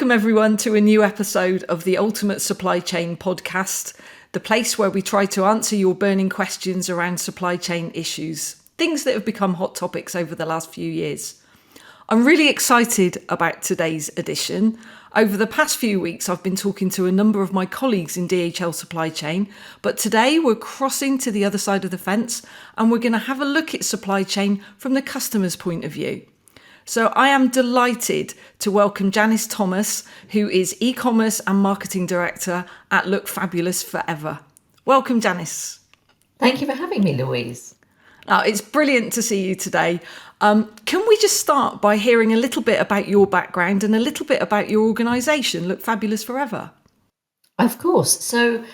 Welcome everyone to a new episode of the Ultimate Supply Chain Podcast, the place where we try to answer your burning questions around supply chain issues, things that have become hot topics over the last few years. I'm really excited about today's edition. Over the past few weeks, I've been talking to a number of my colleagues in DHL supply chain, but today we're crossing to the other side of the fence and we're going to have a look at supply chain from the customer's point of view. So I am delighted to welcome Janice Thomas, who is e-commerce and marketing director at Look Fabulous Forever. Welcome, Janice. Thank you for having me, Louise. It's brilliant to see you today. Can we just start by hearing a little bit about your background and a little bit about your organisation, Look Fabulous Forever? Of course. So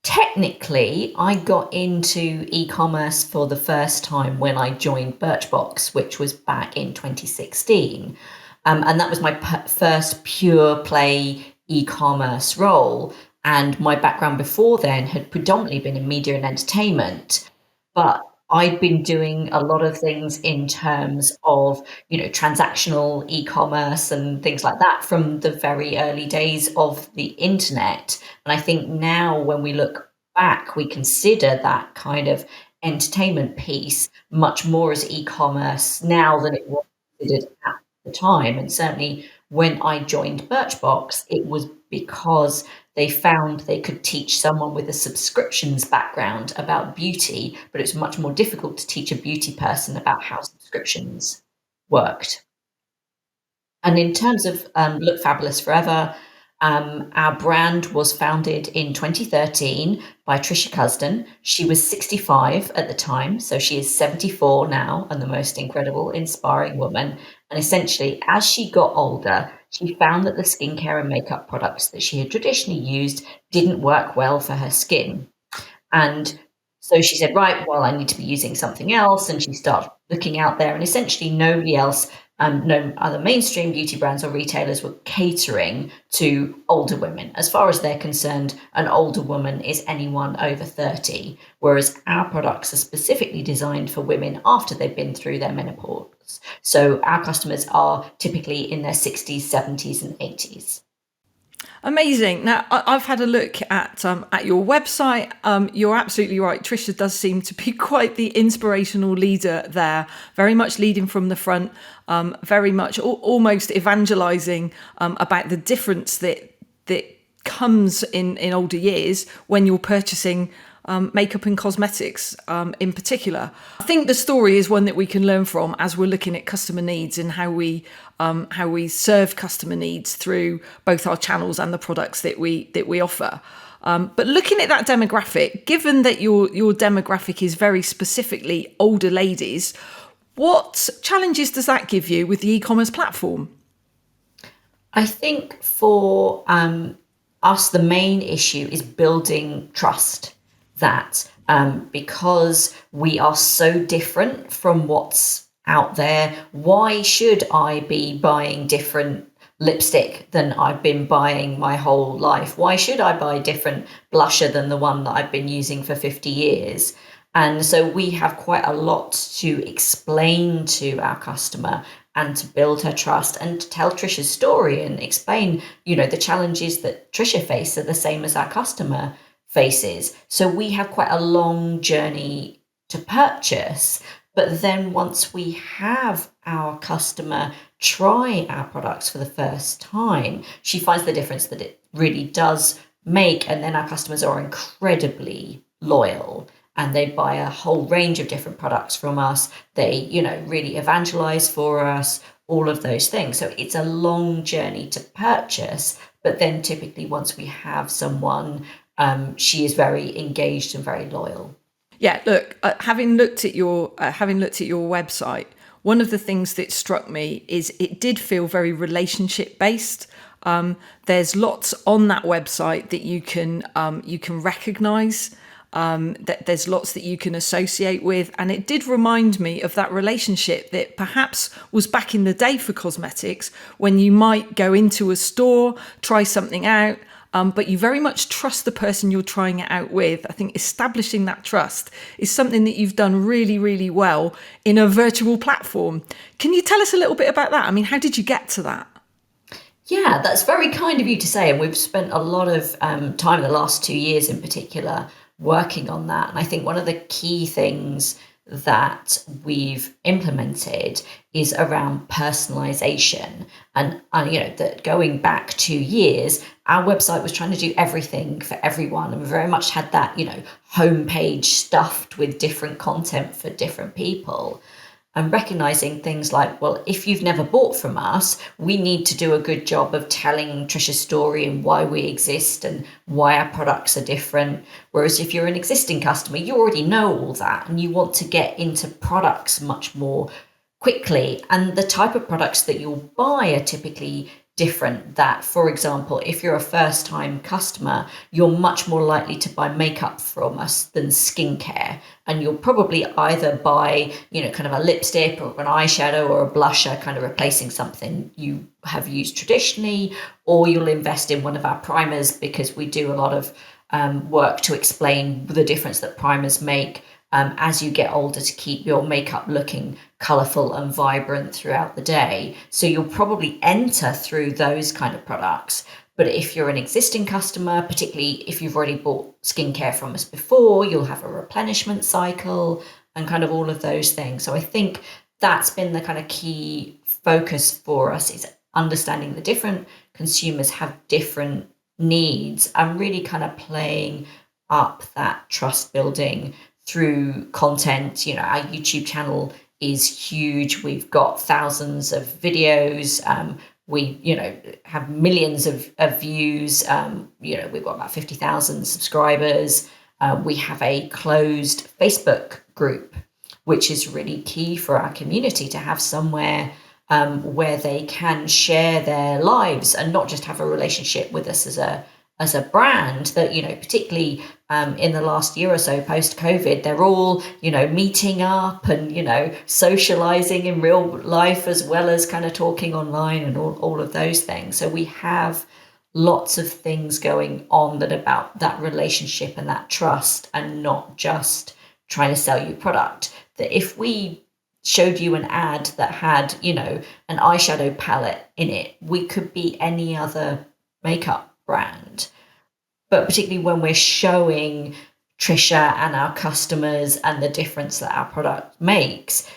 technically, I got into e-commerce for the first time when I joined Birchbox, which was back in 2016. And that was my first pure play e-commerce role. And my background before then had predominantly been in media and entertainment. But I'd been doing a lot of things in terms of, transactional e-commerce and things like that from the very early days of the internet. And I think now when we look back, we consider that kind of entertainment piece much more as e-commerce now than it was considered at the time. And certainly when I joined Birchbox, it was because they found they could teach someone with a subscriptions background about beauty, but it's much more difficult to teach a beauty person about how subscriptions worked. And in terms of Look Fabulous Forever, our brand was founded in 2013 by Trisha Cusden. She was 65 at the time, so she is 74 now and the most incredible, inspiring woman. And essentially, as she got older, she found that the skincare and makeup products that she had traditionally used didn't work well for her skin. And so she said, right, well, I need to be using something else. And she started looking out there, and essentially nobody else, no other mainstream beauty brands or retailers were catering to older women. As far as they're concerned, an older woman is anyone over 30, whereas our products are specifically designed for women after they've been through their menopause. So our customers are typically in their 60s, 70s and 80s. Amazing. Now, I've had a look at your website. You're absolutely right. Trisha does seem to be quite the inspirational leader there, very much leading from the front, very much almost evangelizing about the difference that comes in older years when you're purchasing makeup and cosmetics in particular. I think the story is one that we can learn from as we're looking at customer needs and how we serve customer needs through both our channels and the products that we offer. But looking at that demographic, given that your demographic is very specifically older ladies, what challenges does that give you with the e-commerce platform? I think for us, the main issue is building trust. That because we are so different from what's out there, why should I be buying different lipstick than I've been buying my whole life? Why should I buy different blusher than the one that I've been using for 50 years? And so we have quite a lot to explain to our customer and to build her trust and to tell Trisha's story and explain, the challenges that Trisha faced are the same as our customer faces. So we have quite a long journey to purchase. But then once we have our customer try our products for the first time, she finds the difference that it really does make. And then our customers are incredibly loyal and they buy a whole range of different products from us. They, really evangelize for us, all of those things. So it's a long journey to purchase. But then typically once we have someone, she is very engaged and very loyal. Yeah, look, having looked at your website, one of the things that struck me is it did feel very relationship based. There's lots on that website that you can recognise. That there's lots that you can associate with, and it did remind me of that relationship that perhaps was back in the day for cosmetics when you might go into a store, try something out. But you very much trust the person you're trying it out with. I think establishing that trust is something that you've done really, really well in a virtual platform. Can you tell us a little bit about that? I mean, how did you get to that? Yeah, that's very kind of you to say. And we've spent a lot of time in the last 2 years in particular working on that. And I think one of the key things that we've implemented is around personalization. And that going back 2 years, our website was trying to do everything for everyone. And we very much had that, homepage stuffed with different content for different people, and recognizing things like, well, if you've never bought from us, we need to do a good job of telling Trisha's story and why we exist and why our products are different. Whereas if you're an existing customer, you already know all that and you want to get into products much more quickly. And the type of products that you'll buy are typically different. That, for example, if you're a first time customer, you're much more likely to buy makeup from us than skincare. And you'll probably either buy, kind of a lipstick or an eyeshadow or a blusher, kind of replacing something you have used traditionally, or you'll invest in one of our primers because we do a lot of work to explain the difference that primers make as you get older to keep your makeup looking colourful and vibrant throughout the day. So you'll probably enter through those kind of products. But if you're an existing customer, particularly if you've already bought skincare from us before, you'll have a replenishment cycle and kind of all of those things. So I think that's been the kind of key focus for us, is understanding the different consumers have different needs and really kind of playing up that trust building through content. Our YouTube channel is huge. We've got thousands of videos. We, have millions of views. We've got about 50,000 subscribers. We have a closed Facebook group, which is really key for our community to have somewhere where they can share their lives and not just have a relationship with us as a brand. That, particularly in the last year or so post COVID, they're all, meeting up and, socializing in real life as well as kind of talking online and all of those things. So we have lots of things going on that about that relationship and that trust, and not just trying to sell you product. That if we showed you an ad that had, an eyeshadow palette in it, we could be any other makeup brand. But particularly when we're showing Trisha and our customers and the difference that our product makes,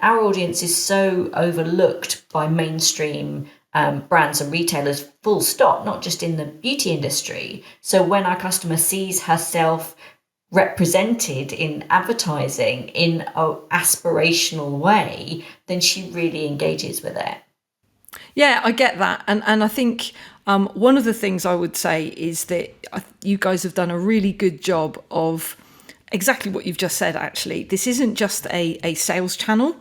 our audience is so overlooked by mainstream brands and retailers, full stop, not just in the beauty industry. So when our customer sees herself represented in advertising in an aspirational way, then she really engages with it. Yeah, I get that. And I think one of the things I would say is that you guys have done a really good job of exactly what you've just said, actually. This isn't just a sales channel.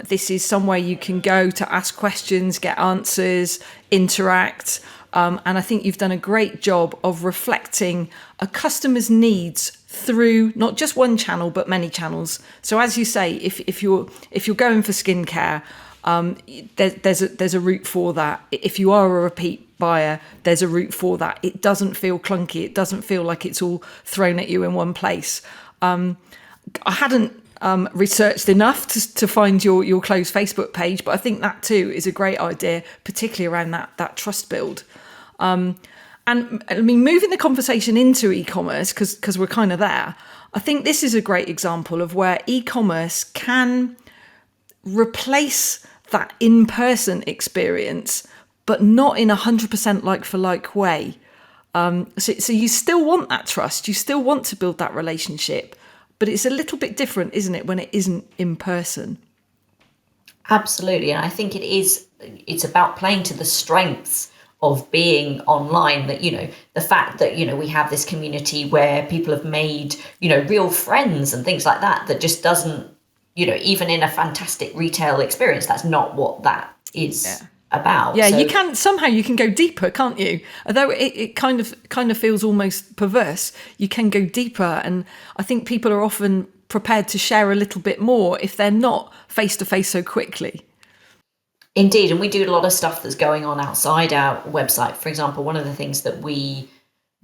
This is somewhere you can go to ask questions, get answers, interact. And I think you've done a great job of reflecting a customer's needs through not just one channel, but many channels. So as you say, if you're going for skincare, there's a route for that. If you are a repeat buyer, there's a route for that. It doesn't feel clunky. It doesn't feel like it's all thrown at you in one place. I hadn't researched enough to find your closed Facebook page, but I think that too is a great idea, particularly around that trust build. And I mean, moving the conversation into e-commerce, because we're kind of there, I think this is a great example of where e-commerce can replace that in-person experience, but not in 100% like-for-like way. So you still want that trust, you still want to build that relationship, but it's a little bit different, isn't it, when it isn't in person? Absolutely. And I think it's about playing to the strengths of being online. That, the fact that, we have this community where people have made, real friends and things like that, that just doesn't, even in a fantastic retail experience, that's not what that is about. Yeah, so, you can go deeper, can't you? Although it kind of feels almost perverse, you can go deeper, and I think people are often prepared to share a little bit more if they're not face to face so quickly. Indeed, and we do a lot of stuff that's going on outside our website. For example, one of the things that we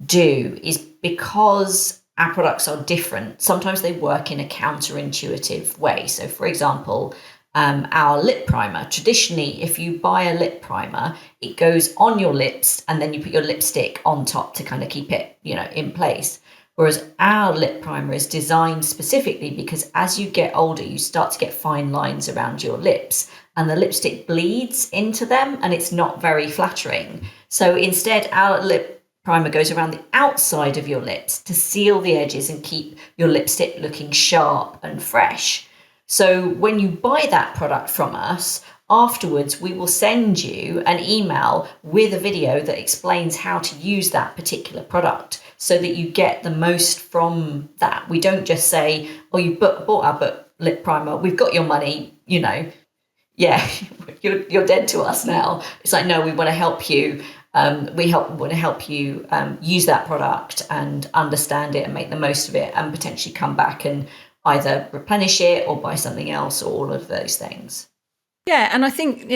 do is, because our products are different, sometimes they work in a counterintuitive way. So, for example, our lip primer. Traditionally, if you buy a lip primer, it goes on your lips and then you put your lipstick on top to kind of keep it, in place. Whereas our lip primer is designed specifically because as you get older, you start to get fine lines around your lips and the lipstick bleeds into them and it's not very flattering. So instead, our lip primer goes around the outside of your lips to seal the edges and keep your lipstick looking sharp and fresh. So when you buy that product from us, afterwards we will send you an email with a video that explains how to use that particular product so that you get the most from that. We don't just say, oh, you bought our lip primer, we've got your money, yeah, you're dead to us now. It's like, no, we want to help you. Want to help you use that product and understand it and make the most of it and potentially come back and either replenish it or buy something else or all of those things. Yeah, and I think,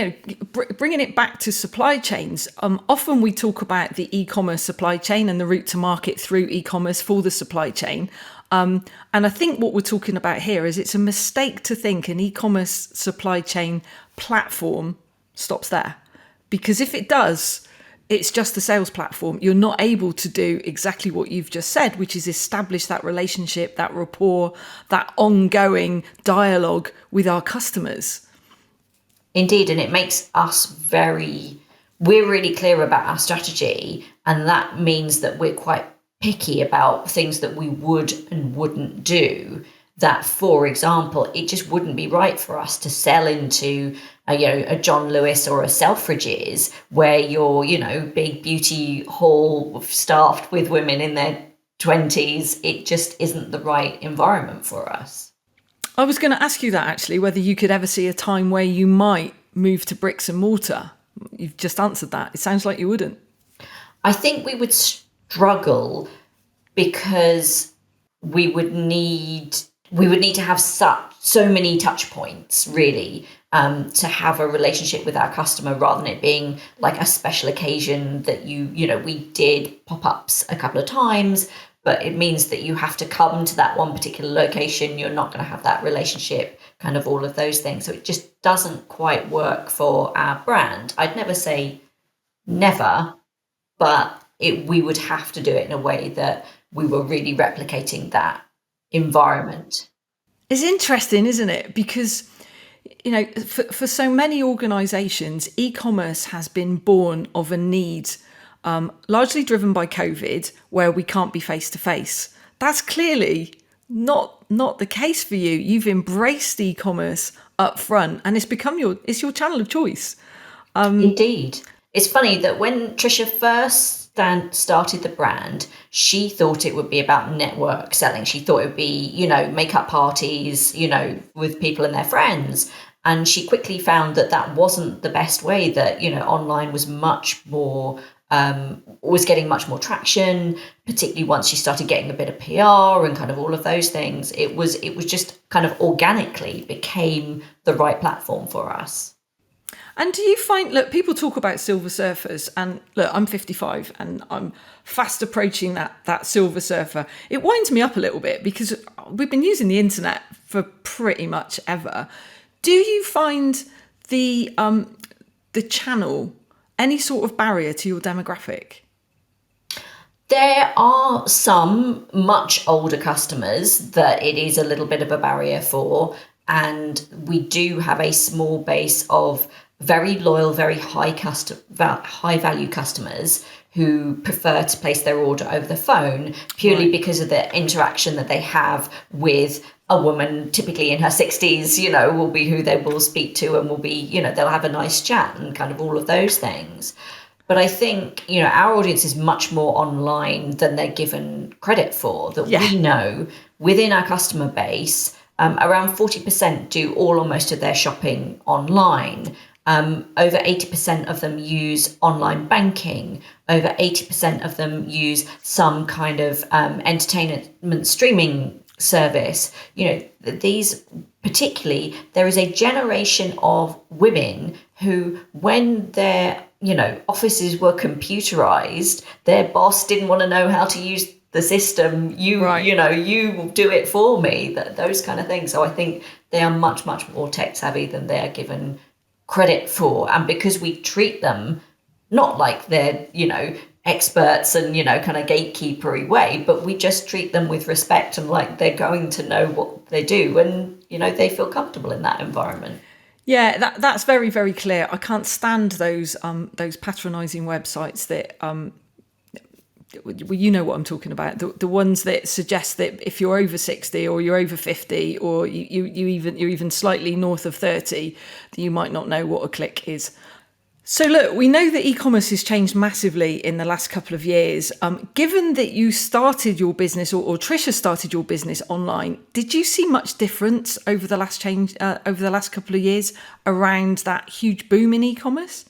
bringing it back to supply chains, often we talk about the e-commerce supply chain and the route to market through e-commerce for the supply chain. And I think what we're talking about here is it's a mistake to think an e-commerce supply chain platform stops there. Because if it does, it's just a sales platform. You're not able to do exactly what you've just said, which is establish that relationship, that rapport, that ongoing dialogue with our customers. Indeed, and it makes us we're really clear about our strategy, and that means that we're quite picky about things that we would and wouldn't do. That, for example, it just wouldn't be right for us to sell into a John Lewis or a Selfridges where your big beauty hall staffed with women in their 20s. It just isn't the right environment for us. I was going to ask you that actually, whether you could ever see a time where you might move to bricks and mortar. You've just answered that. It sounds like you wouldn't. I think we would struggle because we would need to have so many touch points really to have a relationship with our customer, rather than it being like a special occasion that we did pop-ups a couple of times, but it means that you have to come to that one particular location. You're not going to have that relationship, kind of all of those things. So it just doesn't quite work for our brand. I'd never say never, but we would have to do it in a way that we were really replicating that environment. It's interesting, isn't it? Because, for so many organisations, e-commerce has been born of a need, largely driven by COVID, where we can't be face to face. That's clearly not the case for you. You've embraced e-commerce up front, and it's become your channel of choice. Indeed, it's funny that when Trisha first started the brand, she thought it would be about network selling. She thought it would be, makeup parties, with people and their friends. And she quickly found that wasn't the best way, that, online was much more, was getting much more traction, particularly once she started getting a bit of PR and kind of all of those things. It was just kind of organically became the right platform for us. And do you find, look, people talk about silver surfers, and look, I'm 55 and I'm fast approaching that silver surfer. It winds me up a little bit because we've been using the internet for pretty much ever. Do you find the channel any sort of barrier to your demographic? There are some much older customers that it is a little bit of a barrier for, and we do have a small base of very loyal, very high value customers who prefer to place their order over the phone purely because of the interaction that they have with a woman, typically in her 60s, will be who they will speak to, and will be, they'll have a nice chat and kind of all of those things. But I think, our audience is much more online than they're given credit for. We know within our customer base, around 40% do all or most of their shopping online. Over 80% of them use online banking. Over 80% of them use some kind of entertainment streaming service. These particularly, there is a generation of women who, when their offices were computerized, their boss didn't want to know how to use the system. Right. You will do it for me. Those kind of things. So I think they are much, much more tech savvy than they are given credit for. And because we treat them not like they're, experts and, kind of gatekeepery way, but we just treat them with respect and like they're going to know what they do, and, they feel comfortable in that environment. Yeah, that's very, very clear. I can't stand those patronising websites that well, you know what I'm talking about. The ones that suggest that if you're over 60 or you're over 50 or you're even slightly north of 30, that you might not know what a click is. So look, we know that e-commerce has changed massively in the last couple of years. Given that you started your business, or Trisha started your business online, did you see much difference over the last couple of years around that huge boom in e-commerce?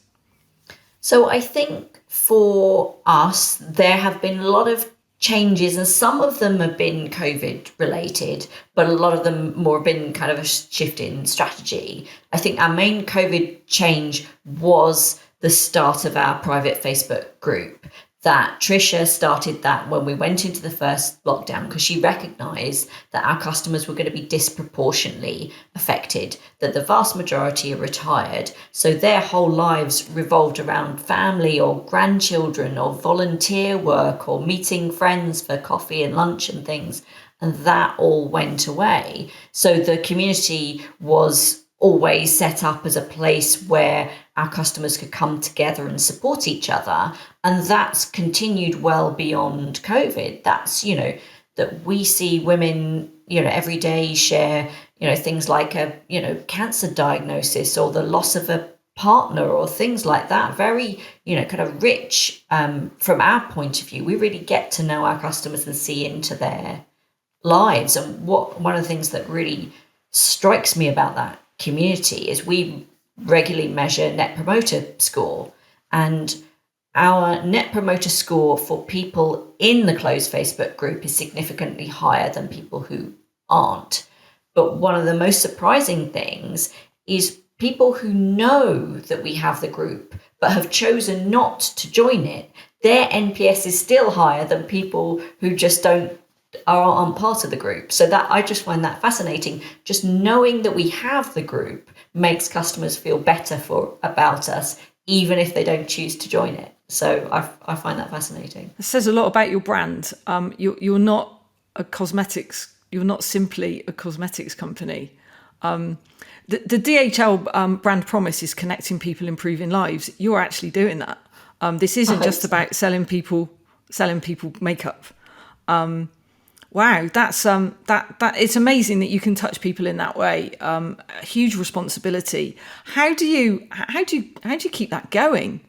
So I think for us, there have been a lot of changes, and some of them have been COVID related, but a lot of them more have been kind of a shift in strategy. I think our main COVID change was the start of our private Facebook group. That Trisha started that when we went into the first lockdown, because she recognized that our customers were going to be disproportionately affected, that the vast majority are retired. So their whole lives revolved around family or grandchildren or volunteer work or meeting friends for coffee and lunch and things. And that all went away. So the community was always set up as a place where our customers could come together and support each other. And that's continued well beyond COVID. That's, that we see women, every day share, things like a, cancer diagnosis or the loss of a partner or things like that. Very, kind of rich from our point of view. We really get to know our customers and see into their lives. And one of the things that really strikes me about that community is we regularly measure net promoter score, and our net promoter score for people in the closed Facebook group is significantly higher than people who aren't. But one of the most surprising things is people who know that we have the group but have chosen not to join it. Their NPS is still higher than people who just aren't part of the group. So that I just find that fascinating. Just knowing that we have the group makes customers feel better about us, even if they don't choose to join it. So I find that fascinating. It says a lot about your brand. You're not a cosmetics. You're not simply a cosmetics company. The DHL brand promise is connecting people, improving lives. You're actually doing that. This isn't just about selling people makeup. Wow, that's that it's amazing that you can touch people in that way. A huge responsibility. How do you keep that going?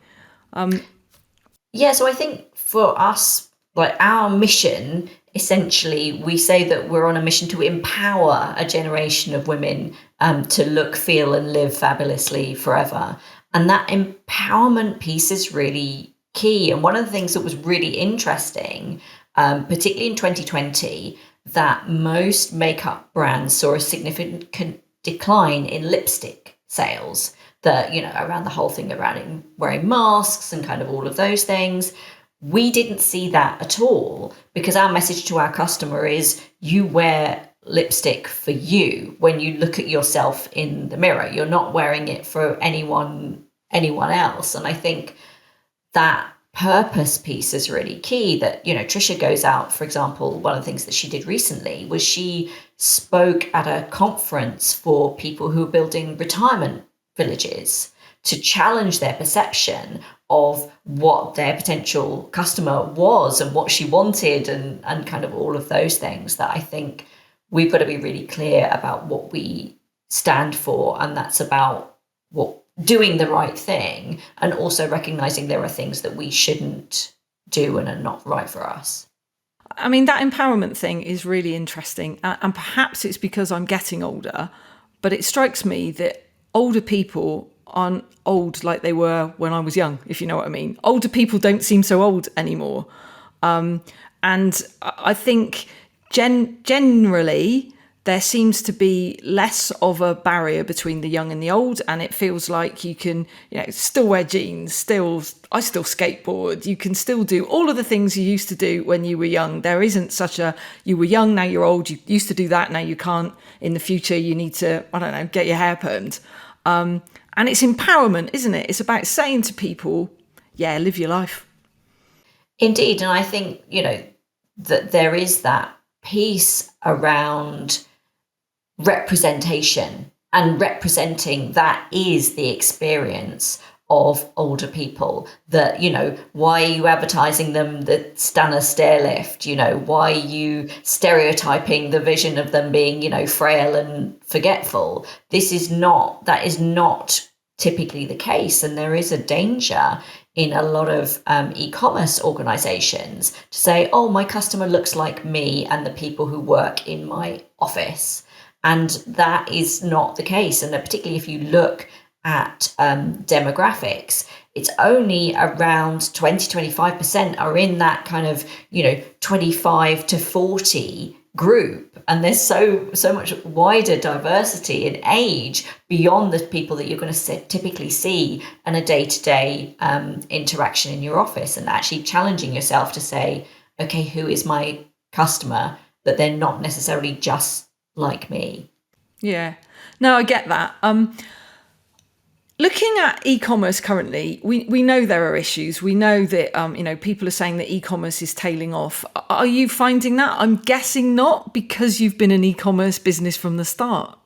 Yeah, so I think for us, like our mission, essentially, we say that we're on a mission to empower a generation of women to look, feel, and live fabulously forever. And that empowerment piece is really key. And one of the things that was really interesting, particularly in 2020, that most makeup brands saw a significant decline in lipstick sales. Around the whole thing around wearing masks and kind of all of those things. We didn't see that at all, because our message to our customer is you wear lipstick for you when you look at yourself in the mirror. You're not wearing it for anyone else. And I think that purpose piece is really key. That, Trisha goes out, for example, one of the things that she did recently was she spoke at a conference for people who are building retirement villages to challenge their perception of what their potential customer was and what she wanted, and kind of all of those things. That I think we've got to be really clear about what we stand for, and that's about doing the right thing, and also recognizing there are things that we shouldn't do and are not right for us. I mean, that empowerment thing is really interesting, and perhaps it's because I'm getting older, but it strikes me that older people aren't old like they were when I was young, if you know what I mean. Older people don't seem so old anymore. And I think generally there seems to be less of a barrier between the young and the old, and it feels like you can, still wear jeans, I still skateboard. You can still do all of the things you used to do when you were young. There isn't such a, you were young, now you're old, you used to do that, now you can't. In the future, you need to, I don't know, get your hair permed. And it's empowerment, isn't it? It's about saying to people, yeah, live your life. Indeed. And I think, that there is that piece around representation, and representing that is the experience of older people. That, why are you advertising them the Stanner stair lift? Why are you stereotyping the vision of them being, frail and forgetful? That is not typically the case. And there is a danger in a lot of e-commerce organizations to say, oh, my customer looks like me and the people who work in my office. And that is not the case. And particularly if you look at demographics, it's only around 20-25% are in that kind of 25 to 40 group. And there's so much wider diversity in age beyond the people that you're going to typically see in a day-to-day interaction in your office, and actually challenging yourself to say, okay, who is my customer, that they're not necessarily just like me. Yeah, no, I get that. Looking at e-commerce currently, we know there are issues. We know that people are saying that e-commerce is tailing off. Are you finding that? I'm guessing not, because you've been an e-commerce business from the start.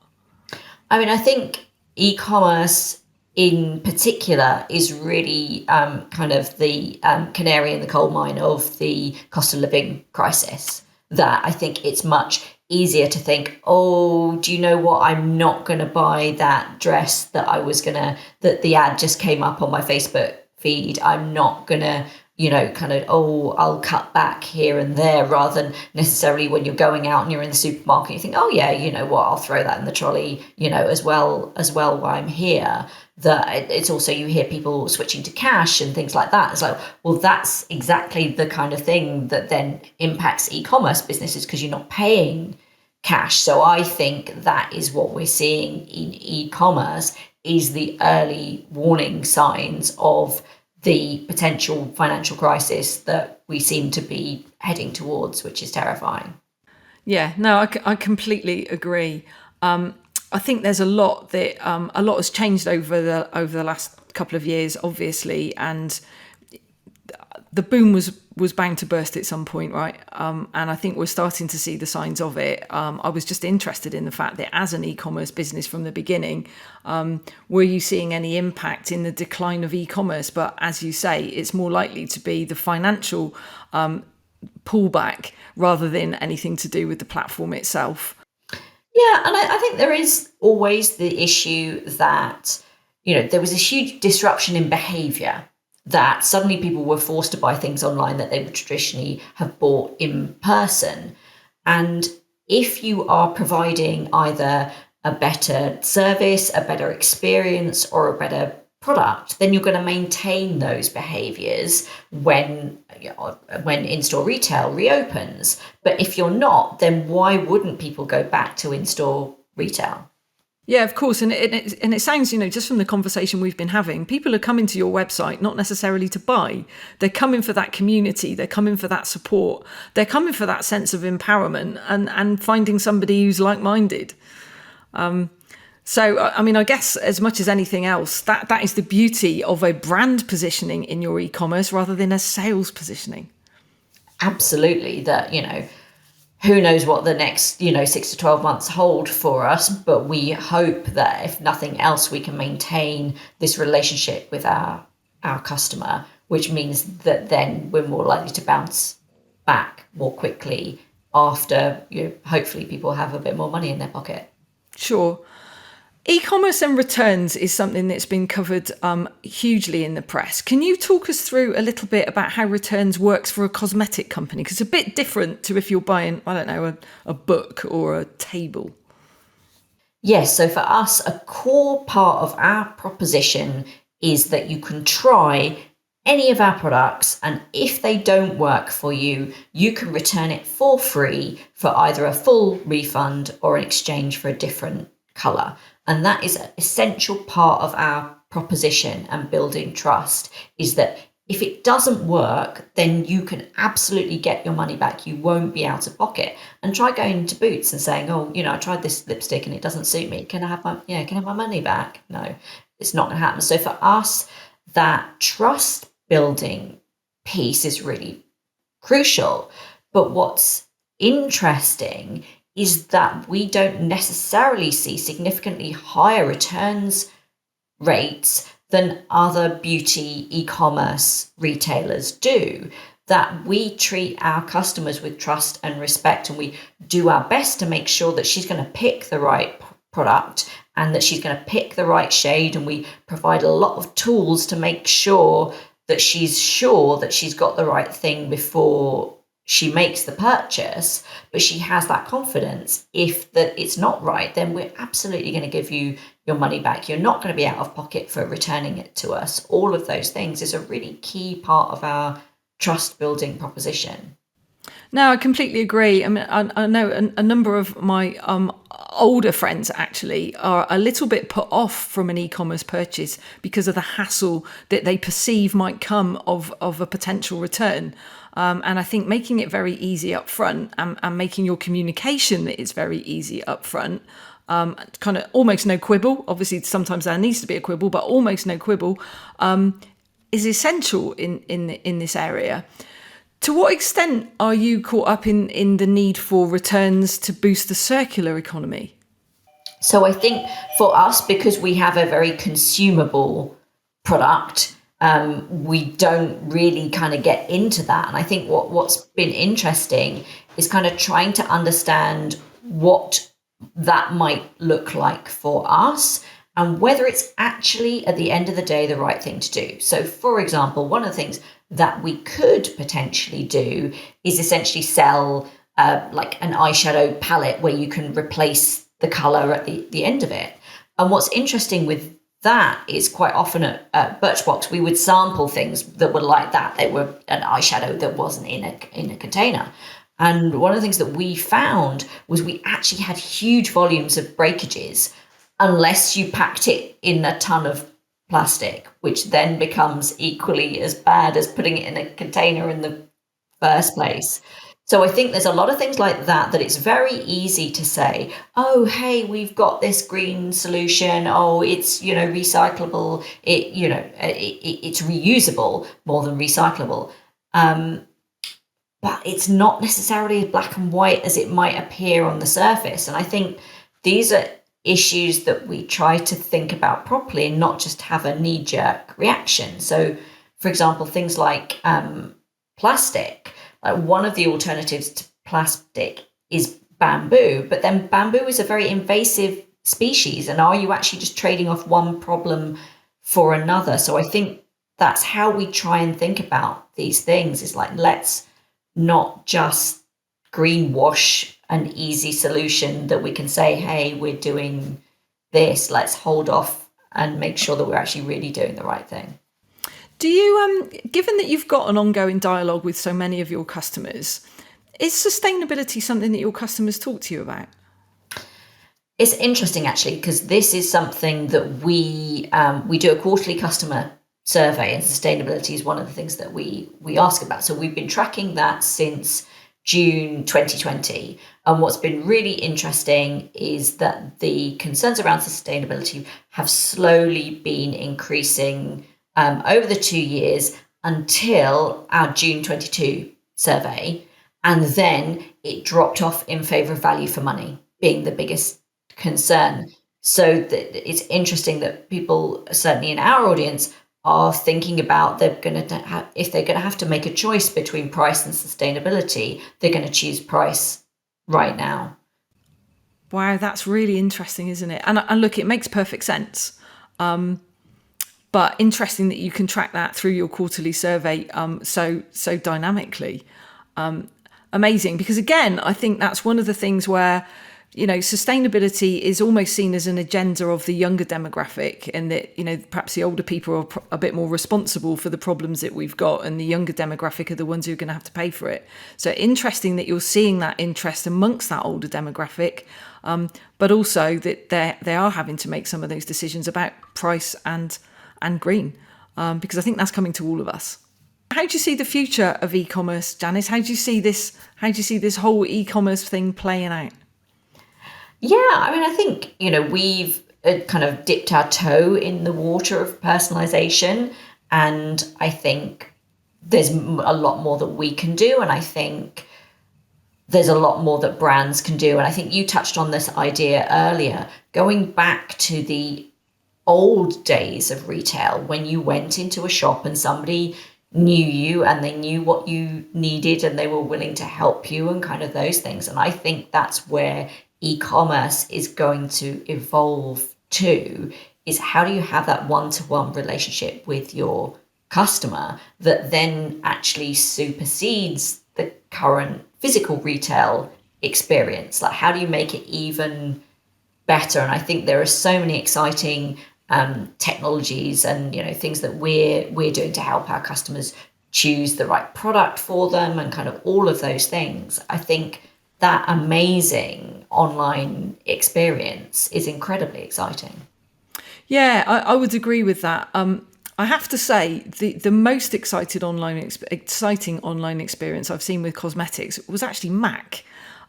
I mean, I think e-commerce in particular is really kind of the canary in the coal mine of the cost of living crisis. That I think it's much easier to think, oh, do you know what? I'm not going to buy that dress that the ad just came up on my Facebook feed. I'm not going to, I'll cut back here and there, rather than necessarily when you're going out and you're in the supermarket, you think, oh yeah, you know what? I'll throw that in the trolley, as well while I'm here. That it's also, you hear people switching to cash and things like that. It's like, well, that's exactly the kind of thing that then impacts e-commerce businesses, because you're not paying cash. So I think that is what we're seeing in e-commerce, is the early warning signs of the potential financial crisis that we seem to be heading towards, which is terrifying. Yeah, no, I completely agree. I think there's a lot has changed over the last couple of years, obviously, and the boom was bound to burst at some point, right? And I think we're starting to see the signs of it. I was just interested in the fact that as an e-commerce business from the beginning, were you seeing any impact in the decline of e-commerce? But as you say, it's more likely to be the financial pullback rather than anything to do with the platform itself. Yeah, and I think there is always the issue that, there was a huge disruption in behavior, that suddenly people were forced to buy things online that they would traditionally have bought in person. And if you are providing either a better service, a better experience, or a better product, then you're going to maintain those behaviors when in-store retail reopens. But if you're not, then why wouldn't people go back to in-store retail? Yeah, of course. And it sounds, just from the conversation we've been having, people are coming to your website not necessarily to buy. They're coming for that community. They're coming for that support. They're coming for that sense of empowerment and finding somebody who's like-minded. So, I mean, I guess as much as anything else, that is the beauty of a brand positioning in your e-commerce rather than a sales positioning. Absolutely. That, who knows what the next, 6 to 12 months hold for us, but we hope that if nothing else, we can maintain this relationship with our customer, which means that then we're more likely to bounce back more quickly after, hopefully people have a bit more money in their pocket. Sure. E-commerce and returns is something that's been covered hugely in the press. Can you talk us through a little bit about how returns works for a cosmetic company? Because it's a bit different to if you're buying, I don't know, a book or a table. Yes, so for us, a core part of our proposition is that you can try any of our products, and if they don't work for you, you can return it for free for either a full refund or an exchange for a different color. And that is an essential part of our proposition and building trust, is that if it doesn't work, then you can absolutely get your money back. You won't be out of pocket. And try going into Boots and saying, oh, I tried this lipstick and it doesn't suit me. Can I have my money back? No, it's not going to happen. So for us, that trust building piece is really crucial. But what's interesting is that we don't necessarily see significantly higher returns rates than other beauty e-commerce retailers do. That we treat our customers with trust and respect, and we do our best to make sure that she's going to pick the right product and that she's going to pick the right shade, and we provide a lot of tools to make sure that she's got the right thing before she makes the purchase, but she has that confidence. If that it's not right, then we're absolutely going to give you your money back. You're not going to be out of pocket for returning it to us. All of those things is a really key part of our trust building proposition. No, I completely agree. I mean, I know a number of my older friends actually are a little bit put off from an e-commerce purchase because of the hassle that they perceive might come of a potential return. And I think making it very easy up front, and making your communication that it's very easy up front, kind of almost no quibble. Obviously, sometimes there needs to be a quibble, but almost no quibble, is essential in this area. To what extent are you caught up in the need for returns to boost the circular economy? So I think for us, because we have a very consumable product, we don't really kind of get into that. And I think what's been interesting is kind of trying to understand what that might look like for us and whether it's actually at the end of the day the right thing to do. So for example, one of the things that we could potentially do is essentially sell like an eyeshadow palette where you can replace the color at the end of it. And what's interesting with that is quite often at Birchbox, we would sample things that were like that. They were an eyeshadow that wasn't in a container. And one of the things that we found was we actually had huge volumes of breakages unless you packed it in a ton of plastic, which then becomes equally as bad as putting it in a container in the first place. So I think there's a lot of things like that it's very easy to say, oh, hey, we've got this green solution. Oh, it's, recyclable. It's reusable more than recyclable. But it's not necessarily as black and white as it might appear on the surface. And I think these are issues that we try to think about properly and not just have a knee-jerk reaction. So, for example, things like plastic. Like one of the alternatives to plastic is bamboo, but then bamboo is a very invasive species. And are you actually just trading off one problem for another? So I think that's how we try and think about these things, is like, let's not just greenwash an easy solution that we can say, hey, we're doing this, let's hold off and make sure that we're actually really doing the right thing. Do you, given that you've got an ongoing dialogue with so many of your customers, is sustainability something that your customers talk to you about? It's interesting, actually, because this is something that we do a quarterly customer survey, and sustainability is one of the things that we ask about. So we've been tracking that since June 2020. And what's been really interesting is that the concerns around sustainability have slowly been increasing over the 2 years until our June 22 survey. And then it dropped off in favor of value for money being the biggest concern. So it's interesting that people, certainly in our audience, are thinking about if they're going to have to make a choice between price and sustainability, they're going to choose price right now. Wow, that's really interesting, isn't it? And look, it makes perfect sense. But interesting that you can track that through your quarterly survey so dynamically. Amazing, because again, I think that's one of the things where sustainability is almost seen as an agenda of the younger demographic, and that, perhaps the older people are a bit more responsible for the problems that we've got, and the younger demographic are the ones who are going to have to pay for it. So interesting that you're seeing that interest amongst that older demographic, but also that they are having to make some of those decisions about price and green, because I think that's coming to all of us. How do you see the future of e-commerce, Janice? How do you see this whole e-commerce thing playing out? Yeah, I mean, I think, we've kind of dipped our toe in the water of personalization. And I think there's a lot more that we can do. And I think there's a lot more that brands can do. And I think you touched on this idea earlier, going back to the old days of retail, when you went into a shop and somebody knew you and they knew what you needed and they were willing to help you and kind of those things. And I think that's where e-commerce is going to evolve to, is how do you have that one-to-one relationship with your customer that then actually supersedes the current physical retail experience? Like, how do you make it even better? And I think there are so many exciting technologies and things that we're doing to help our customers choose the right product for them and kind of all of those things. I think that amazing online experience is incredibly exciting. Yeah, I would agree with that. I have to say, the most exciting online experience I've seen with cosmetics was actually MAC.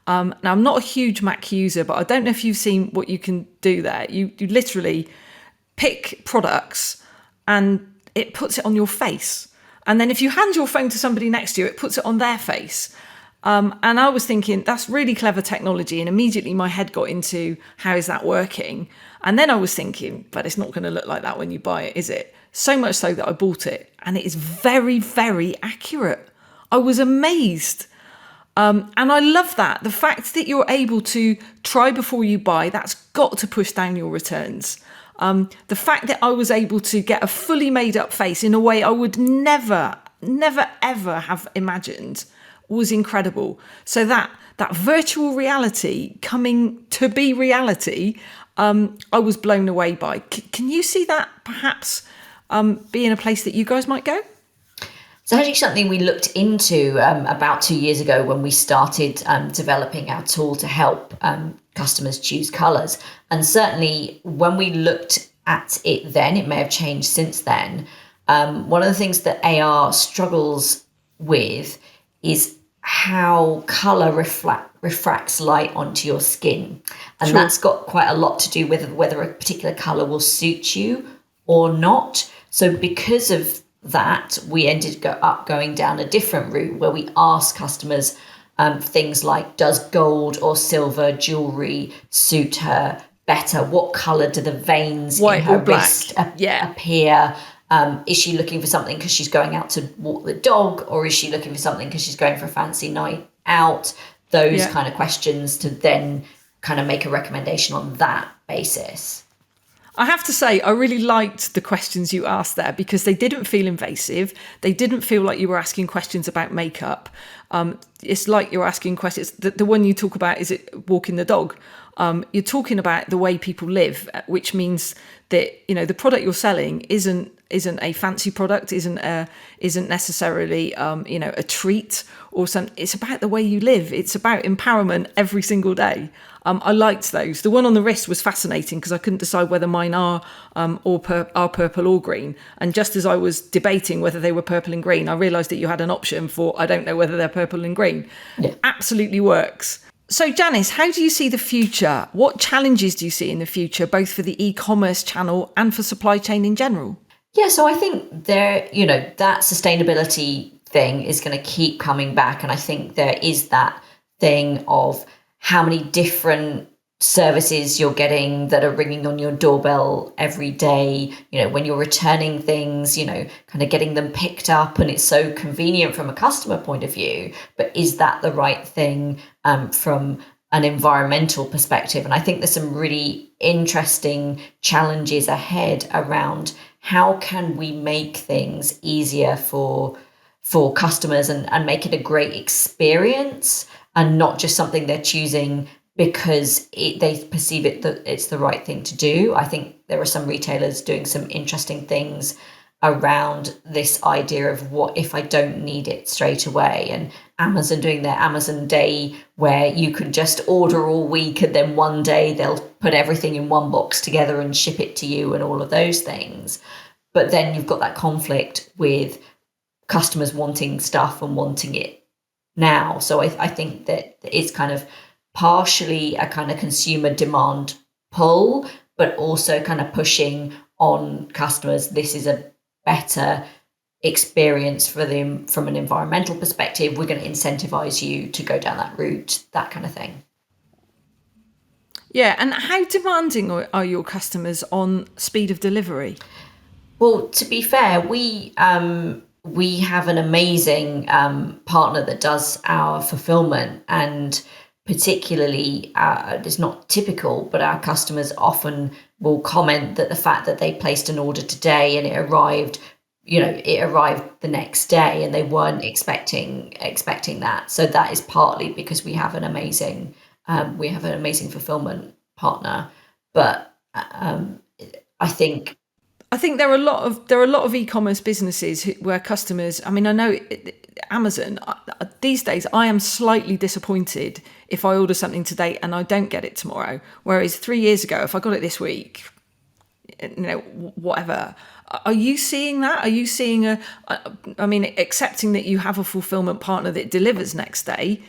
Now, I'm not a huge MAC user, but I don't know if you've seen what you can do there. You literally pick products and it puts it on your face. And then if you hand your phone to somebody next to you, it puts it on their face. And I was thinking, that's really clever technology. And immediately my head got into, how is that working? And then I was thinking, but it's not going to look like that when you buy it, is it? So much so that I bought it. And it is very, very accurate. I was amazed. And I love that. The fact that you're able to try before you buy, that's got to push down your returns. The fact that I was able to get a fully made up face in a way I would never, ever have imagined was incredible. So that virtual reality coming to be reality, I was blown away by. Can you see that perhaps being a place that you guys might go? So actually something we looked into about 2 years ago when we started developing our tool to help customers choose colours. And certainly when we looked at it then, it may have changed since then, one of the things that AR struggles with is how colour refracts light onto your skin. And Sure. that's got quite a lot to do with whether a particular colour will suit you or not. So because of that, we ended up going down a different route where we ask customers things like, does gold or silver jewelry suit her better? What colour do the veins White in her or black? wrist Yeah. appear? Is she looking for something because she's going out to walk the dog, or is she looking for something because she's going for a fancy night out? Those kind of questions to then kind of make a recommendation on that basis. I have to say, I really liked the questions you asked there because they didn't feel invasive. They didn't feel like you were asking questions about makeup. It's like you're asking questions. The one you talk about, is it walking the dog? You're talking about the way people live, which means that, the product you're selling isn't a fancy product, isn't necessarily, a treat or something. It's about the way you live. It's about empowerment every single day. I liked those. The one on the wrist was fascinating because I couldn't decide whether mine are purple or green. And just as I was debating whether they were purple and green, I realised that you had an option for, I don't know whether they're purple and green. Yeah. Absolutely works. So Janice, how do you see the future? What challenges do you see in the future, both for the e-commerce channel and for supply chain in general? Yeah, so I think that sustainability thing is going to keep coming back. And I think there is that thing of how many different services you're getting that are ringing on your doorbell every day, when you're returning things, kind of getting them picked up, and it's so convenient from a customer point of view, but is that the right thing from an environmental perspective? And I think there's some really interesting challenges ahead around how can we make things easier for customers and make it a great experience and not just something they're choosing because they perceive it that it's the right thing to do. I think there are some retailers doing some interesting things around this idea of what if I don't need it straight away, and Amazon doing their Amazon Day where you can just order all week and then one day they'll put everything in one box together and ship it to you and all of those things. But then you've got that conflict with customers wanting stuff and wanting it now. So I think that it's kind of partially a kind of consumer demand pull, but also kind of pushing on customers. This is a better experience for them from an environmental perspective. We're going to incentivize you to go down that route, that kind of thing. Yeah, and how demanding are your customers on speed of delivery? Well, to be fair, we have an amazing partner that does our fulfillment, and particularly it's not typical, but our customers often will comment that the fact that they placed an order today and it arrived the next day and they weren't expecting that. So that is partly because we have an amazing fulfillment partner. But I think there are a lot of e-commerce businesses where customers. I mean, I know Amazon these days. I am slightly disappointed if I order something today and I don't get it tomorrow. Whereas 3 years ago, if I got it this week, whatever. Are you seeing that? Are you seeing accepting that you have a fulfillment partner that delivers next day?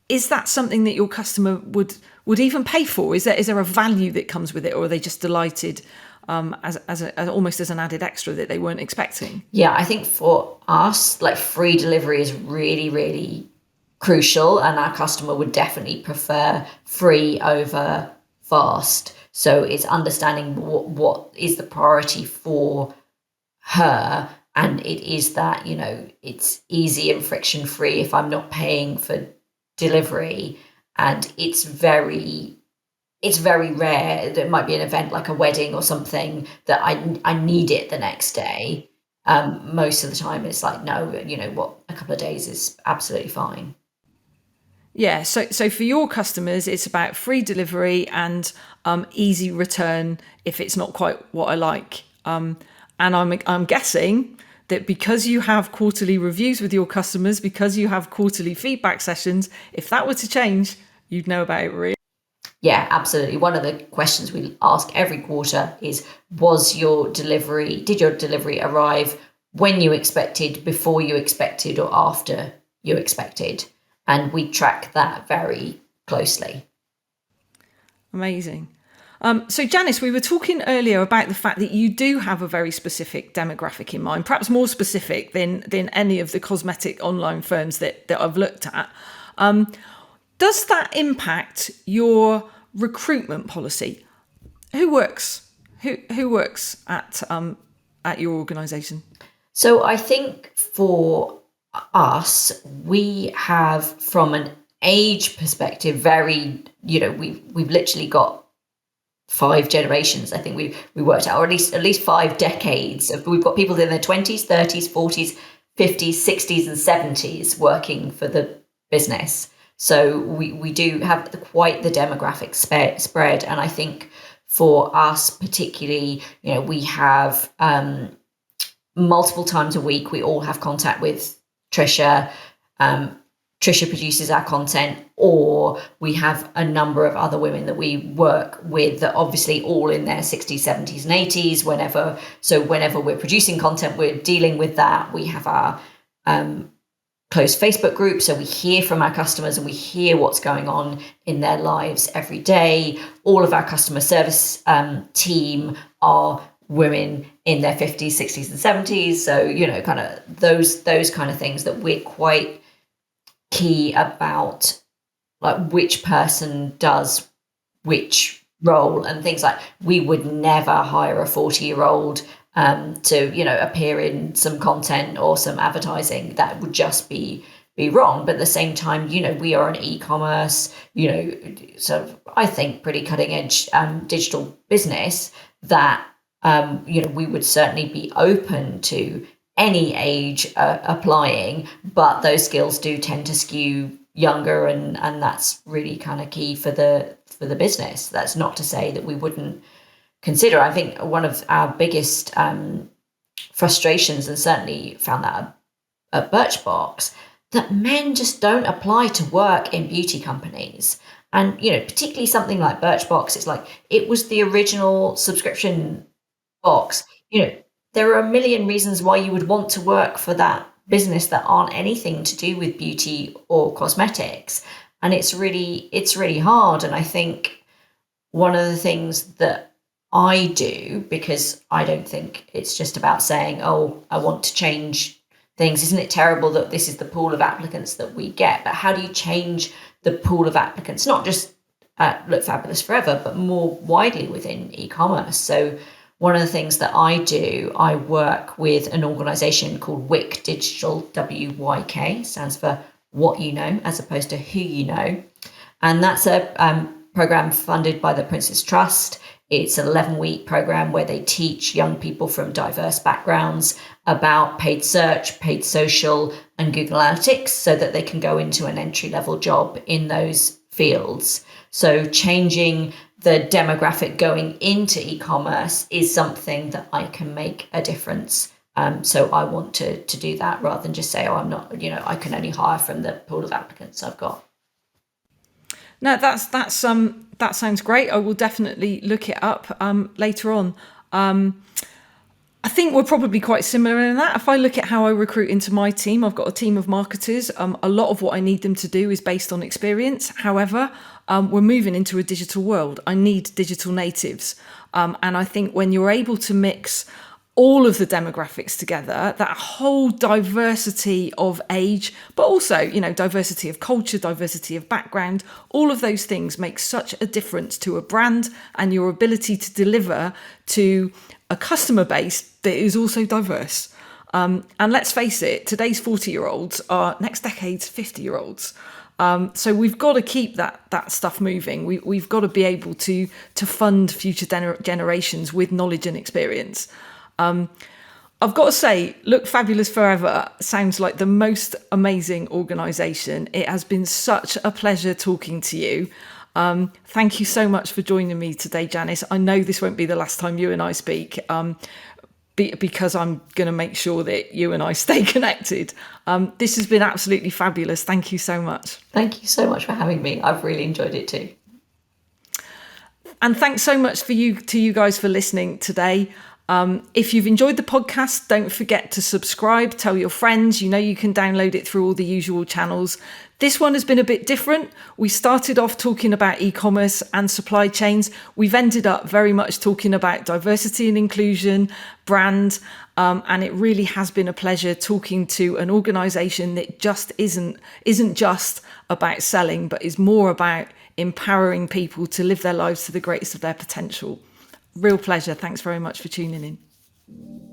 Is that something that your customer would even pay for? Is there a value that comes with it, or are they just delighted as almost as an added extra that they weren't expecting? Yeah, I think for us, like, free delivery is really, really crucial, and our customer would definitely prefer free over fast. So it's understanding what is the priority for her, and it is that, it's easy and friction free if I'm not paying for delivery. And it's very rare. There might be an event like a wedding or something that I need it the next day. Most of the time it's like, no, a couple of days is absolutely fine. Yeah, so for your customers, it's about free delivery and easy return if it's not quite what I like. And I'm guessing that because you have quarterly reviews with your customers, because you have quarterly feedback sessions, if that were to change, you'd know about it really. Yeah, absolutely. One of the questions we ask every quarter is, did your delivery arrive when you expected, before you expected, or after you expected? And we track that very closely. Amazing. So Janice, we were talking earlier about the fact that you do have a very specific demographic in mind, perhaps more specific than any of the cosmetic online firms that I've looked at. Does that impact your recruitment policy? Who works at your organisation? So I think for us, we have, from an age perspective, we've literally got 5 generations. I think we worked out, or at least 5 decades. We've got people in their 20s, 30s, 40s, 50s, 60s, and 70s working for the business. So we do have quite the demographic spread. And I think for us particularly, we have multiple times a week, we all have contact with Trisha. Trisha produces our content, or we have a number of other women that we work with that obviously all in their 60s, 70s, and 80s. Whenever we're producing content, we're dealing with that. We have our closed Facebook group, so we hear from our customers and we hear what's going on in their lives every day. All of our customer service team are women in their 50s, 60s, and 70s. So, kind of those kind of things that we're quite key about, like which person does which role, and things like, we would never hire a 40-year-old to appear in some content or some advertising. That would just be wrong. But at the same time, we are an e-commerce, sort of, I think, pretty cutting edge digital business that we would certainly be open to any age applying, but those skills do tend to skew younger, and that's really kind of key for the business. That's not to say that we wouldn't consider. I think one of our biggest frustrations, and certainly found that at Birchbox, that men just don't apply to work in beauty companies. And, particularly something like Birchbox, it's like it was the original subscription box. There are a million reasons why you would want to work for that business that aren't anything to do with beauty or cosmetics. And it's really hard. And I think one of the things that I do, because I don't think it's just about saying, oh, I want to change things. Isn't it terrible that this is the pool of applicants that we get? But how do you change the pool of applicants, not just at Look Fabulous Forever, but more widely within e-commerce? So one of the things that I do, I work with an organization called WYK Digital, WYK, stands for what you know, as opposed to who you know. And that's a program funded by the Prince's Trust. It's an 11-week program where they teach young people from diverse backgrounds about paid search, paid social, and Google Analytics so that they can go into an entry-level job in those fields. So changing the demographic going into e-commerce is something that I can make a difference. So I want to do that rather than just say, oh, I'm not, I can only hire from the pool of applicants I've got. No, that sounds great. I will definitely look it up later on. I think we're probably quite similar in that. If I look at how I recruit into my team, I've got a team of marketers. A lot of what I need them to do is based on experience. However, we're moving into a digital world. I need digital natives. And I think when you're able to mix all of the demographics together, that whole diversity of age, but also, diversity of culture, diversity of background, all of those things make such a difference to a brand and your ability to deliver to a customer base that is also diverse. And let's face it, today's 40-year-olds are next decade's 50-year-olds. So we've got to keep that stuff moving. We've got to be able to fund future generations with knowledge and experience. I've got to say, Look Fabulous Forever sounds like the most amazing organisation. It has been such a pleasure talking to you. Thank you so much for joining me today, Janice. I know this won't be the last time you and I speak, because I'm going to make sure that you and I stay connected. This has been absolutely fabulous. Thank you so much. Thank you so much for having me. I've really enjoyed it too. And thanks so much to you guys for listening today. If you've enjoyed the podcast, don't forget to subscribe, tell your friends. You can download it through all the usual channels. This one has been a bit different. We started off talking about e-commerce and supply chains. We've ended up very much talking about diversity and inclusion, brand, and it really has been a pleasure talking to an organisation that just isn't just about selling, but is more about empowering people to live their lives to the greatest of their potential. Real pleasure. Thanks very much for tuning in.